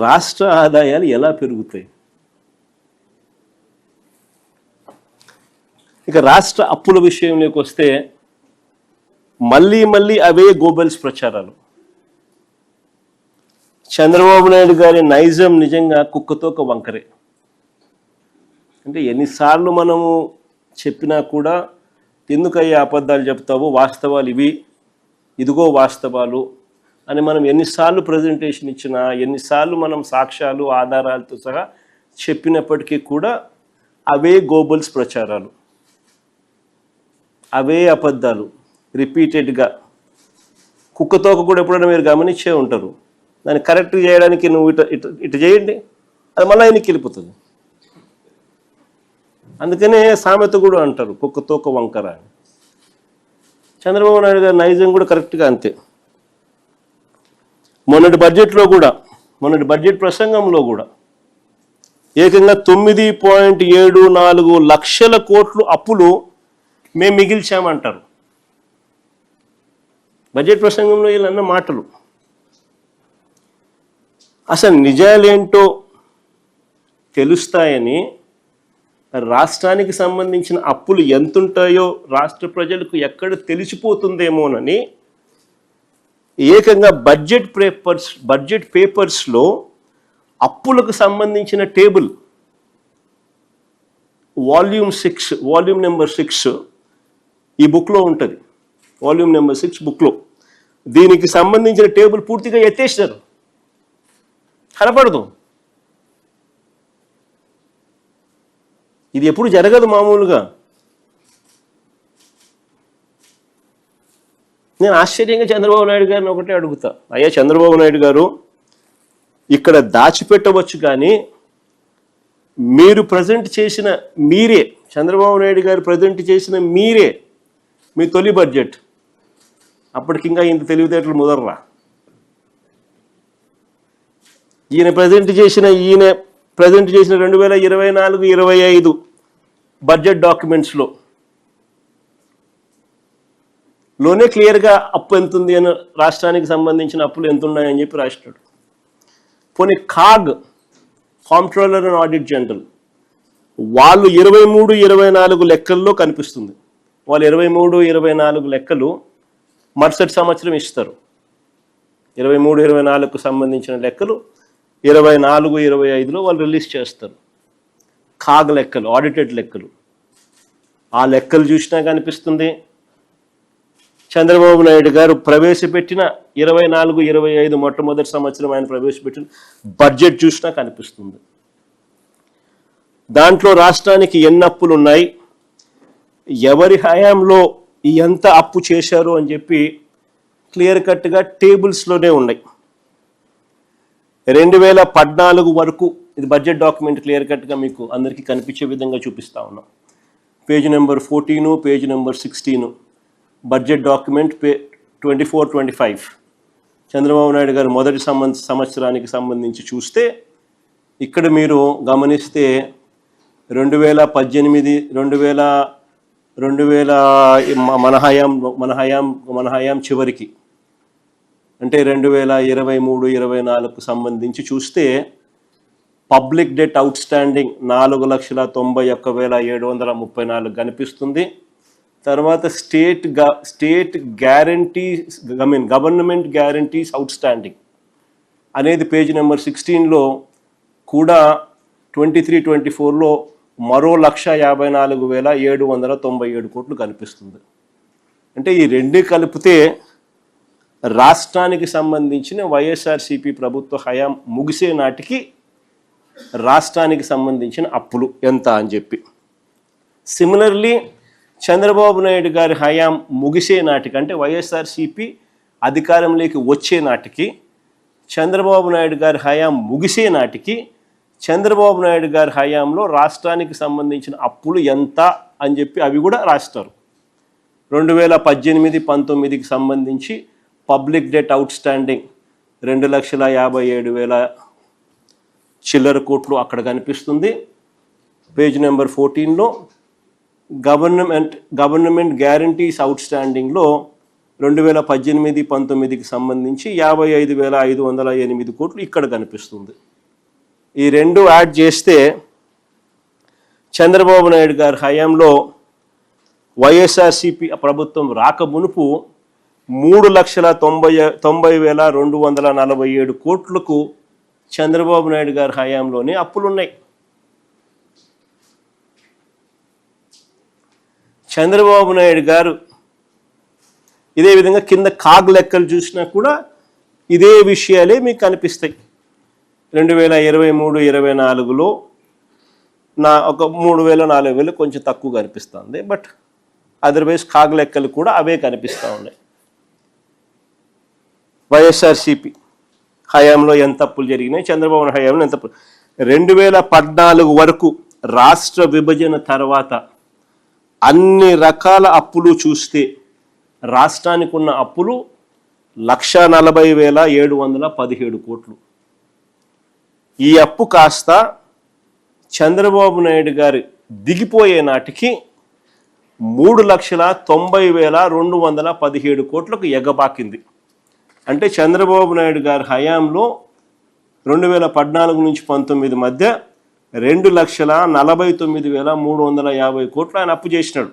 రాష్ట్ర ఆదాయాలు ఎలా పెరుగుతాయి? ఇక రాష్ట్ర అప్పుల విషయంలోకి వస్తే మళ్ళీ అవే గోబెల్స్ ప్రచారాలు. చంద్రబాబు నాయుడు గారి నైజం నిజంగా కుక్కతోక వంకరే. అంటే ఎన్నిసార్లు మనము చెప్పినా కూడా ఎందుకయ్యా అబద్ధాలు చెప్తావు, వాస్తవాలు ఇవి, ఇదిగో వాస్తవాలు అని మనం ఎన్నిసార్లు ప్రజెంటేషన్ ఇచ్చినా, ఎన్నిసార్లు మనం సాక్ష్యాలు ఆధారాలతో సహా చెప్పినప్పటికీ కూడా అవే గోబెల్స్ ప్రచారాలు, అవే అబద్ధాలు రిపీటెడ్గా. కుక్కతోక కూడా ఎప్పుడైనా మీరు గమనించే ఉంటారు. దాన్ని కరెక్ట్ చేయడానికి నువ్వు ఇటు చేయండి, అది మళ్ళీ ఆయనకి వెళ్ళిపోతుంది. అందుకనే సామెత కూడా అంటారు కుక్కతోక వంకర అని. చంద్రబాబు నాయుడు గారి నైజం కూడా కరెక్ట్గా అంతే. మొన్నటి బడ్జెట్ ప్రసంగంలో కూడా ఏకంగా 9.74 లక్షల కోట్లు అప్పులు మేము మిగిల్చామంటారు. బడ్జెట్ ప్రసంగంలో వీళ్ళన్న మాటలు అసలు నిజాలేంటో తెలుస్తాయని, రాష్ట్రానికి సంబంధించిన అప్పులు ఎంతుంటాయో రాష్ట్ర ప్రజలకు ఎక్కడ తెలిసిపోతుందేమోనని ఏకంగా బడ్జెట్ పేపర్స్లో అప్పులకు సంబంధించిన టేబుల్ వాల్యూమ్ నెంబర్ 6 ఈ బుక్లో ఉంటుంది. వాల్యూమ్ నెంబర్ 6 బుక్లో దీనికి సంబంధించిన టేబుల్ పూర్తిగా ఎత్తేసినారు, కనపడదు. ఇది ఎప్పుడు జరగదు మామూలుగా. నేను ఆశ్చర్యంగా చంద్రబాబు నాయుడు గారిని ఒకటే అడుగుతా, అయ్యా చంద్రబాబు నాయుడు గారు, ఇక్కడ దాచిపెట్టవచ్చు కానీ మీరు చంద్రబాబు నాయుడు గారు ప్రజెంట్ చేసిన మీరే మీ తొలి బడ్జెట్, అప్పటికింకా ఇంత తెలివితేటలు ముదర్రా. ఈయన ప్రజెంట్ చేసిన 2024-25 బడ్జెట్ డాక్యుమెంట్స్లో క్లియర్గా అప్పు ఎంత ఉంది అని, రాష్ట్రానికి సంబంధించిన అప్పులు ఎంత ఉన్నాయని చెప్పి రాసినాడు. పోనీ కాంప్ట్రోలర్ అండ్ ఆడిట్ జనరల్ వాళ్ళు 23-24 లెక్కల్లో కనిపిస్తుంది. వాళ్ళు 23-24 లెక్కలు మరుసటి సంవత్సరం ఇస్తారు. 23-24కు సంబంధించిన లెక్కలు 24-25లో వాళ్ళు రిలీజ్ చేస్తారు. లెక్కలు, ఆడిటెడ్ లెక్కలు. ఆ లెక్కలు చూసినా కనిపిస్తుంది. చంద్రబాబు నాయుడు గారు ప్రవేశపెట్టిన 24-25 మొట్టమొదటి సంవత్సరం ఆయన ప్రవేశపెట్టిన బడ్జెట్ చూసినా కనిపిస్తుంది. దాంట్లో రాష్ట్రానికి ఎన్ని అప్పులు ఉన్నాయి, ఎవరి హయాంలో ఎంత అప్పు చేశారు అని చెప్పి క్లియర్ కట్గా టేబుల్స్లోనే ఉన్నాయి. 2014 వరకు ఇది బడ్జెట్ డాక్యుమెంట్ క్లియర్ కట్గా మీకు అందరికీ కనిపించే విధంగా చూపిస్తా ఉన్నాం. Page number 14, page number 16 budget document 24-25 Chandrababu Naidu గారు మొదటి సంవత్సరానికి సంబంధించి చూస్తే ఇక్కడ మీరు గమనిస్తే 2018 మన హయాం చివరికి అంటే 2023-24కు సంబంధించి చూస్తే పబ్లిక్ డెట్ అవుట్ స్టాండింగ్ 4,91,734 కనిపిస్తుంది. తర్వాత గవర్నమెంట్ గ్యారంటీస్ అవుట్ స్టాండింగ్ అనేది పేజ్ నెంబర్ 16లో కూడా 23-24లో మరో 1,54,797 కోట్లు కనిపిస్తుంది. అంటే ఈ రెండు కలిపితే రాష్ట్రానికి సంబంధించిన వైఎస్ఆర్సీపీ ప్రభుత్వ హయాం ముగిసే నాటికి రాష్ట్రానికి సంబంధించిన అప్పులు ఎంత అని చెప్పి, సిమిలర్లీ చంద్రబాబు నాయుడు గారి హయాం ముగిసే నాటికి అంటే వైఎస్ఆర్సీపీ అధికారంలోకి వచ్చే నాటికి, చంద్రబాబు నాయుడు గారి హయాం ముగిసే నాటికి చంద్రబాబు నాయుడు గారి హయాంలో రాష్ట్రానికి సంబంధించిన అప్పులు ఎంత అని చెప్పి అవి కూడా రాస్తారు. 2018-19కి సంబంధించి పబ్లిక్ డెట్ అవుట్ స్టాండింగ్ 2,57,000 చిల్లర కోట్లు అక్కడ కనిపిస్తుంది. పేజ్ నెంబర్ 14లో గవర్నమెంట్ గ్యారంటీస్ అవుట్ స్టాండింగ్లో 2018-19కి సంబంధించి 55,508 కోట్లు ఇక్కడ కనిపిస్తుంది. ఈ రెండు యాడ్ చేస్తే చంద్రబాబు నాయుడు గారి హయాంలో వైఎస్ఆర్సీపీ ప్రభుత్వం రాక మునుపు 3,90,247 కోట్లకు చంద్రబాబు నాయుడు గారి హయాంలోనే అప్పులున్నాయి. చంద్రబాబు నాయుడు గారు ఇదే విధంగా కింద కాగ్ లెక్కలు చూసినా కూడా ఇదే విషయాలే మీకు కనిపిస్తాయి. 2023-24లో ఒక 3,000-4,000 కొంచెం తక్కువ కనిపిస్తుంది. బట్ అదర్వైజ్ కాగ్ లెక్కలు కూడా అవే కనిపిస్తూ ఉన్నాయి. వైఎస్ఆర్సీపీ హయాంలో ఎంత అప్పులు జరిగినాయి, చంద్రబాబు నాయుడు హయాంలో ఎంత 2014 వరకు రాష్ట్ర విభజన తర్వాత అన్ని రకాల అప్పులు చూస్తే రాష్ట్రానికి ఉన్న అప్పులు 1,40,717 కోట్లు. ఈ అప్పు కాస్త చంద్రబాబు నాయుడు గారు దిగిపోయే నాటికి 3,90,217 కోట్లకు ఎగబాకింది. అంటే చంద్రబాబు నాయుడు గారి హయాంలో 2014 నుంచి 19 మధ్య 2,49,350 కోట్లు ఆయన అప్పు చేసినాడు.